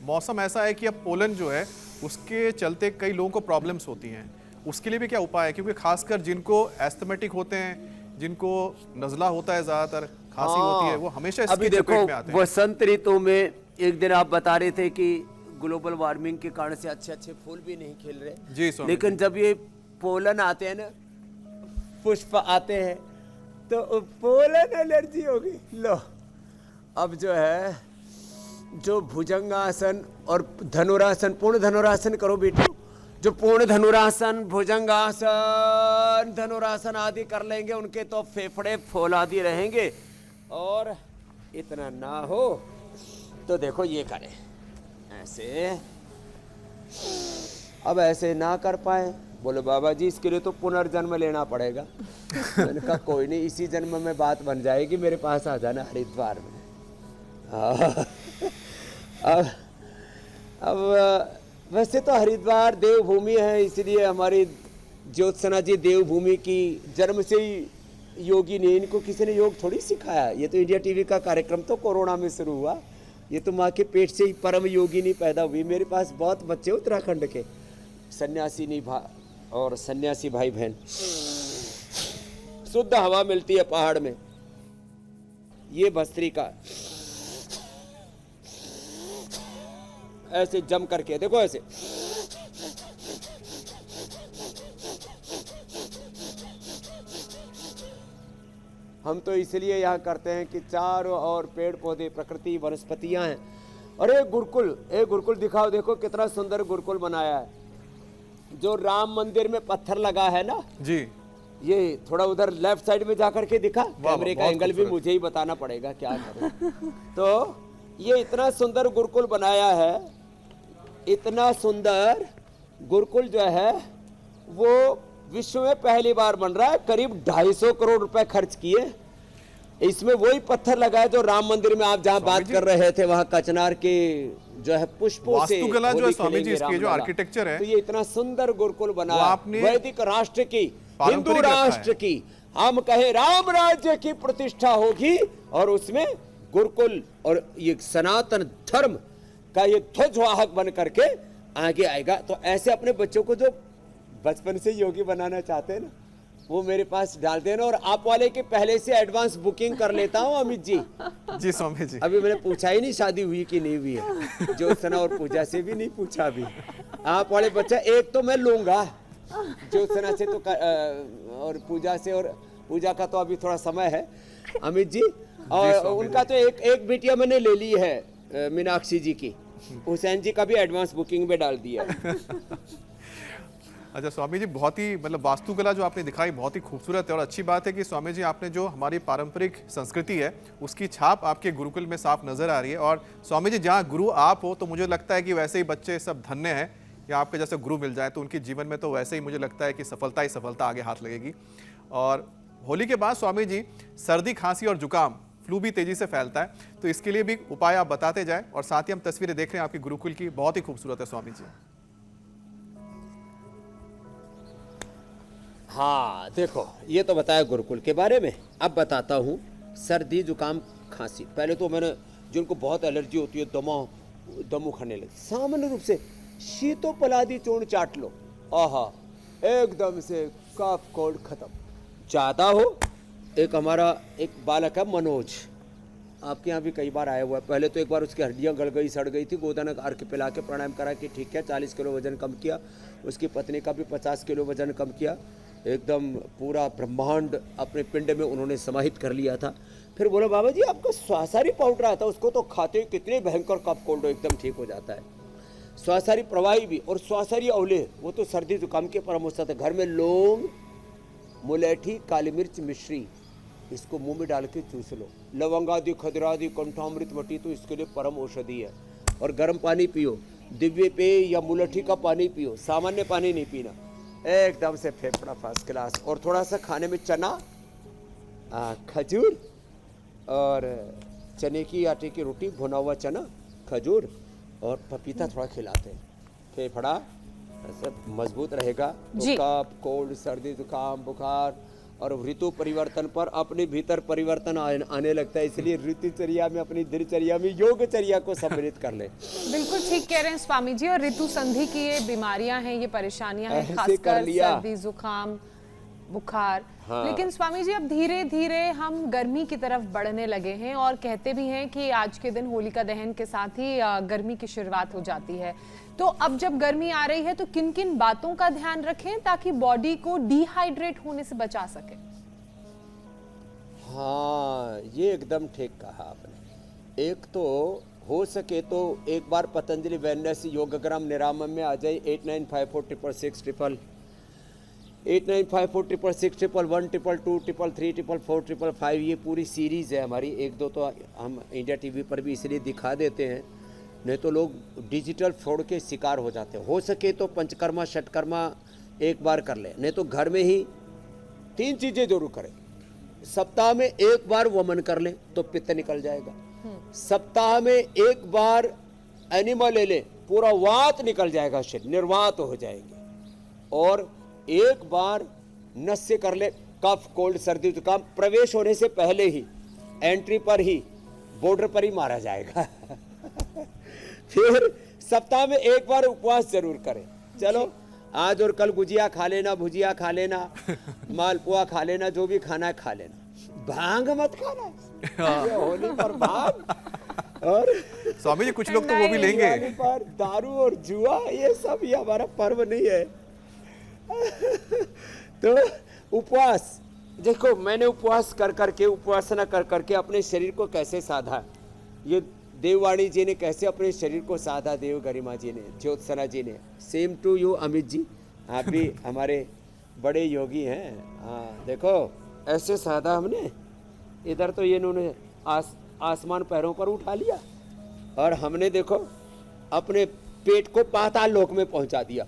मौसम ऐसा है कि अब पोलन जो है उसके चलते कई लोगों को प्रॉब्लम्स होती हैं, उसके लिए भी क्या उपाय है? क्योंकि खासकर जिनको एस्थमेटिक होते हैं, जिनको नज़ला होता है, ज़्यादातर खांसी होती है, वो हमेशा अभी इसकी देखो चपेट में आते हैं। वसंत ऋतु में एक दिन आप बता रहे थे कि ग्लोबल वार्मिंग के कारण से अच्छे अच्छे फूल भी नहीं खिल रहे, जी स्वामी लेकिन जी। जब ये पोलन आते हैं ना, पुष्प आते हैं, तो पोलन एलर्जी होगी। लो अब जो है, जो भुजंगासन और धनुरासन, पूर्ण धनुरासन करो बेटू। जो पूर्ण धनुरासन, भुजंगासन, धनुरासन आदि कर लेंगे, उनके तो फेफड़े फौलादी रहेंगे। और इतना ना हो तो देखो ये करें ऐसे। अब ऐसे ना कर पाए, बोले बाबा जी इसके लिए तो पुनर्जन्म लेना पड़ेगा। मैंने कहा कोई नहीं, इसी जन्म में बात बन जाएगी, मेरे पास आ जाना हरिद्वार में। अब वैसे तो हरिद्वार देवभूमि है, इसलिए हमारी ज्योत्सना जी देवभूमि की जन्म से ही योगी ने, इनको किसी ने योग थोड़ी सिखाया। ये तो इंडिया टीवी का कार्यक्रम तो कोरोना में शुरू हुआ। ये तो माँ के पेट से ही परम योगिनी पैदा हुई। मेरे पास बहुत बच्चे उत्तराखंड के सन्यासी निभा और सन्यासी भाई बहन। शुद्ध हवा मिलती है पहाड़ में। ये भस्त्रिका ऐसे जम करके देखो, ऐसे हम तो इसलिए यहाँ करते हैं कि चारों ओर पेड़ पौधे, प्रकृति, वनस्पतियां हैं। अरे गुरुकुल, एक गुरुकुल दिखाओ, देखो कितना सुंदर गुरुकुल बनाया है। जो राम मंदिर में पत्थर लगा है ना जी, ये थोड़ा उधर लेफ्ट साइड में जाकर के दिखा। कैमरे का बहुत एंगल भी मुझे ही बताना पड़ेगा, क्या करूं। तो ये इतना सुंदर गुरुकुल बनाया है, इतना सुंदर गुरुकुल जो है वो विश्व में पहली बार बन रहा है। करीब 250 करोड़ रुपए खर्च किए। इसमें वही पत्थर लगाए जो राम मंदिर में आप जहां बात कर रहे थे, वहां कचनार के जो है पुष्पों से वास्तुकला जो है स्वामी जी, इसकी जो आर्किटेक्चर है, तो ये इतना सुंदर गुरुकुल बना, आपने वैदिक राष्ट्र की, हिंदू पारंपरिक रखा राष्ट्र की, हम कहे राम राज्य की प्रतिष्ठा होगी, और उसमें गुरुकुल और ये सनातन धर्म का ये ध्वजवाहक बन करके आगे आएगा। तो ऐसे अपने बच्चों को जो बचपन से योगी बनाना चाहते हैं ना, वो मेरे पास डाल देना। और आप वाले के पहले से एडवांस बुकिंग कर लेता हूँ अमित जी। जी स्वामी जी। अभी मैंने पूछा ही नहीं शादी हुई कि नहीं हुई है, ज्योत्सना और पूजा से भी नहीं पूछा अभी। आप वाले बच्चा एक तो मैं लूंगा, ज्योत्सना से तो और पूजा से, और पूजा का तो अभी थोड़ा समय है अमित जी। और उनका तो एक बिटिया मैंने ले ली है, मीनाक्षी जी की। हुसैन जी का भी एडवांस बुकिंग में डाल दिया। अच्छा स्वामी जी, बहुत ही मतलब वास्तुकला जो आपने दिखाई बहुत ही खूबसूरत है, और अच्छी बात है कि स्वामी जी आपने जो हमारी पारंपरिक संस्कृति है उसकी छाप आपके गुरुकुल में साफ नजर आ रही है। और स्वामी जी, जहाँ गुरु आप हो तो मुझे लगता है कि वैसे ही बच्चे सब धन्य हैं, या आपके जैसे गुरु मिल जाए तो उनके जीवन में तो वैसे ही मुझे लगता है कि सफलता ही सफलता आगे हाथ लगेगी। और होली के बाद स्वामी जी सर्दी, खांसी और जुकाम, फ्लू भी तेजी से फैलता है, तो इसके लिए भी उपाय आप बताते जाएं। और साथ ही हम तस्वीरें देख रहे हैं आपकी गुरुकुल की, बहुत ही खूबसूरत है स्वामी जी। हाँ देखो, ये तो बताया गुरुकुल के बारे में। अब बताता हूँ सर्दी, जुकाम, खांसी। पहले तो मैंने, जिनको बहुत एलर्जी होती है, दम उखड़ने लगे, सामान्य रूप से शीतोपलादी चूर्ण चाट लो, आहा एकदम से कफ कोल्ड खत्म। ज़्यादा हो, एक हमारा एक बालक है मनोज, आपके यहाँ भी कई बार आया हुआ है। पहले तो एक बार उसकी हड्डियाँ गल गई, सड़ गई थी, गोदाना अर्घ पिला के प्रणाम करा कि ठीक है, 40 किलो वजन कम किया। उसकी पत्नी का भी 50 किलो वजन कम किया। एकदम पूरा ब्रह्मांड अपने पिंड में उन्होंने समाहित कर लिया था। फिर बोला बाबा जी आपका स्वासारी पाउडर आता है, उसको तो खाते ही कितने भयंकर कफ कोल्ड एकदम ठीक हो जाता है। स्वासारी प्रवाही भी, और स्वासारी औले, वो तो सर्दी जुकाम के परम औषध है। घर में लौंग, मुलेठी, काली मिर्च, मिश्री, इसको मुंह में डाल के चूस लो। लवंगादि, खदरादि, कंठामृत, मटी तो इसके लिए परम औषधि है। और गर्म पानी पियो, दिव्य पेय या मुलेठी का पानी पियो, सामान्य पानी नहीं पीना, एकदम से फेफड़ा फर्स्ट क्लास। और थोड़ा सा खाने में चना, खजूर और चने की आटे की रोटी, भुना हुआ चना, खजूर और पपीता थोड़ा खिलाते हैं, फेफड़ा ऐसा मजबूत रहेगा। तो कफ, कोल्ड, सर्दी, जुकाम, बुखार और ऋतु परिवर्तन पर अपने भीतर परिवर्तन आने लगता है, इसलिए ऋतुचर्या में, अपनी दिनचर्या में योगचर्या को सम्मिलित कर ले। बिल्कुल ठीक कह रहे हैं स्वामी जी। और ऋतु संधि की ये बीमारियां हैं, ये परेशानियां हैं, ऐसे कर खासकर लिया। सर्दी, जुकाम, बुखार। हाँ। लेकिन स्वामी जी अब धीरे धीरे हम गर्मी की तरफ बढ़ने लगे हैं और कहते भी हैं कि आज के दिन होलिका दहन के साथ ही गर्मी की शुरुआत हो जाती है। तो अब जब गर्मी आ रही है तो किन किन बातों का ध्यान रखें ताकि बॉडी को डिहाइड्रेट होने से बचा सके? हाँ, ये एकदम ठीक कहा आपने। एक तो हो सके तो एक बार पतंजलि वेलनेस योगग्राम निरामम में आ जाए 89546666 895466112222334455, ये पूरी सीरीज़ है हमारी। एक दो तो हम इंडिया टीवी पर भी इसलिए दिखा देते हैं, नहीं तो लोग डिजिटल फ्रॉड के शिकार हो जाते हैं। हो सके तो पंचकर्मा षटकर्मा एक बार कर ले, नहीं तो घर में ही 3 चीज़ें जरूर करें। सप्ताह में एक बार वमन कर ले तो पित्त निकल जाएगा। सप्ताह में एक बार एनिमल ले ले, पूरा वात निकल जाएगा, शरीर निर्वात हो जाएंगे। और एक बार नस्य कर ले, कफ, कोल्ड, सर्दी, जुकाम प्रवेश होने से पहले ही, एंट्री पर ही, बॉर्डर पर ही मारा जाएगा। फिर सप्ताह में एक बार उपवास जरूर करें। चलो आज और कल गुजिया खा लेना, भुजिया खा लेना, मालपुआ खा लेना, जो भी खाना है खा लेना, भांग मत खाना। ये होली पर भांग, और स्वामी जी कुछ लोग तो वो भी लेंगे। दिवाली पर दारू और जुआ, ये सब ये हमारा पर्व नहीं है। तो उपवास, देखो मैंने उपवास कर करके, उपासना कर करके अपने शरीर को कैसे साधा, ये देववाणी जी ने कैसे अपने शरीर को साधा, देव गरिमा जी ने, ज्योत्सना जी ने। Same to you Amit ji, आप भी हमारे बड़े योगी हैं। हाँ देखो ऐसे साधा हमने, इधर तो ये इन्होंने आसमान पैरों पर उठा लिया और हमने देखो अपने पेट को पाताल लोक में पहुंचा दिया।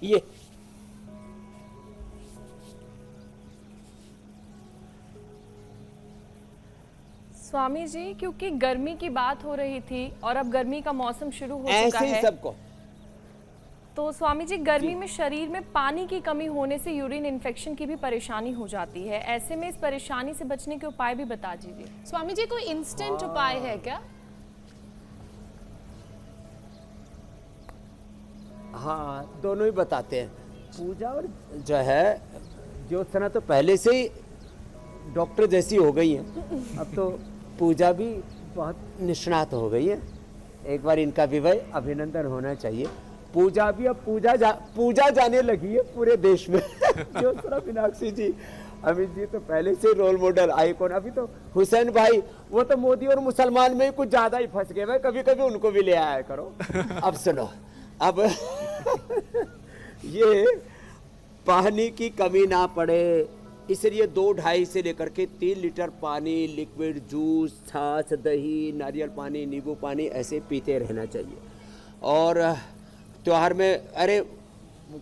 ये स्वामी जी, क्योंकि गर्मी की बात हो रही थी और अब गर्मी का मौसम शुरू हो चुका ऐसे ही है, सबको, तो स्वामी जी गर्मी में शरीर में पानी की कमी होने से यूरिन इन्फेक्शन की भी परेशानी हो जाती है। ऐसे में इस परेशानी से बचने के उपाय भी बता दीजिए। स्वामी जी कोई इंस्टेंट उपाय है क्या? हाँ दोनों ही बताते हैं। पूजा और जो है ज्योत्सना तो पहले से ही डॉक्टर जैसी हो गई है, अब तो पूजा भी बहुत निष्णात हो गई है। एक बार इनका भी भाई अभिनंदन होना चाहिए। पूजा भी अब पूजा जाने लगी है पूरे देश में। ज्योत्सना मीनाक्षी जी, अमित जी तो पहले से रोल मॉडल आइकॉन। अभी तो हुसैन भाई, वो तो मोदी और मुसलमान में कुछ ज्यादा ही फंस गए, भाई कभी कभी उनको भी ले आया करो। अब सुनो, अब ये पानी की कमी ना पड़े, इसलिए 2-2.5 से लेकर के 3 लीटर पानी, लिक्विड जूस, छाछ, दही, नारियल पानी, नींबू पानी ऐसे पीते रहना चाहिए। और त्योहार में अरे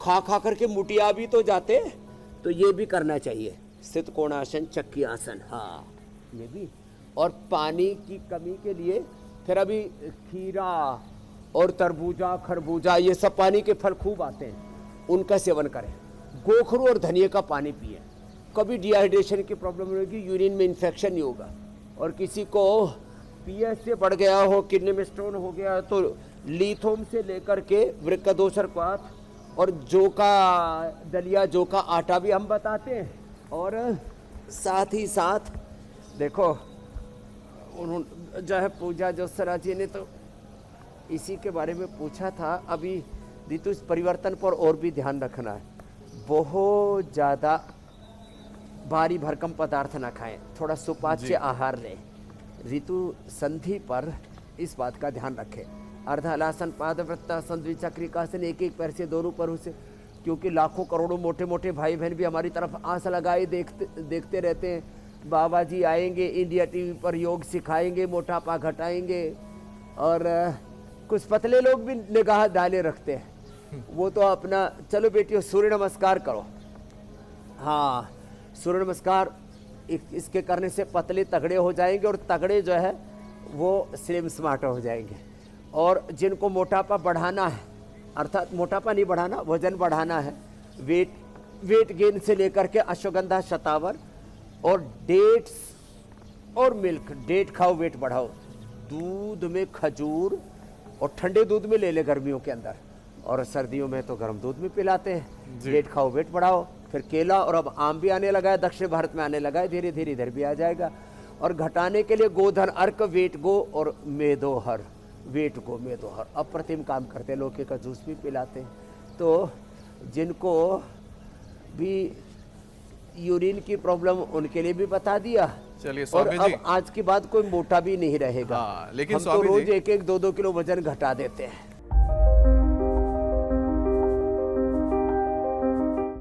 खा करके मुटिया भी तो जाते, तो ये भी करना चाहिए। सित कोणासन, चक्की आसन, हाँ ये भी। और पानी की कमी के लिए फिर अभी खीरा और तरबूजा, खरबूजा, ये सब पानी के फल खूब आते हैं, उनका सेवन करें। गोखरू और धनिया का पानी पिए, कभी डिहाइड्रेशन की प्रॉब्लम नहीं होगी, यूरिन में इन्फेक्शन नहीं होगा। और किसी को पीएच से बढ़ गया हो, किडनी में स्टोन हो गया, तो लीथोम से लेकर के वृक्कदोषर क्वाथ और जौ का दलिया, जौ का आटा भी हम बताते हैं। और साथ ही साथ देखो उन्होंने जो है पूजा ज्योत्सना जी ने तो इसी के बारे में पूछा था। अभी ऋतु परिवर्तन पर और भी ध्यान रखना है, बहुत ज़्यादा भारी भरकम पदार्थ ना खाएं, थोड़ा सुपाच्य आहार लें। ऋतु संधि पर इस बात का ध्यान रखें। अर्धहलासन, पादवृत्तासन, द्विचक्रिकासन, एक पैर से दोनों पैरों से, क्योंकि लाखों करोड़ों मोटे मोटे भाई बहन भी हमारी तरफ आस लगाए देखते रहते हैं। बाबा जी आएंगे, इंडिया टीवी पर योग सिखाएंगे, मोटापा घटाएंगे, और कुछ पतले लोग भी निगाह डाले रखते हैं। वो तो अपना, चलो बेटियों सूर्य नमस्कार करो, हाँ सूर्य नमस्कार, इसके करने से पतले तगड़े हो जाएंगे और तगड़े जो है वो स्लिम स्मार्ट हो जाएंगे। और जिनको मोटापा बढ़ाना है, अर्थात मोटापा नहीं बढ़ाना, वजन बढ़ाना है, वेट वेट गेन से लेकर के अश्वगंधा, शतावर और डेट्स और मिल्क। डेट खाओ वेट बढ़ाओ, दूध में खजूर और ठंडे दूध में ले ले गर्मियों के अंदर, और सर्दियों में तो गर्म दूध में पिलाते हैं। डेट खाओ वेट बढ़ाओ, फिर केला, और अब आम भी आने लगा है, दक्षिण भारत में आने लगा है, धीरे धीरे इधर भी आ जाएगा। और घटाने के लिए गोधन, अर्क, वेट गो और मेदोहर। वेट गो, मेदोहर अप्रतिम काम करते हैं। लौकी का जूस भी पिलाते हैं। तो जिनको भी यूरिन की प्रॉब्लम, उनके लिए भी बता दिया। चलिए और स्वामी जी, अब आज के बाद कोई मोटा भी नहीं रहेगा। हाँ, लेकिन हम तो स्वामी रोज जी- 1-1, 2-2 किलो वजन घटा देते हैं।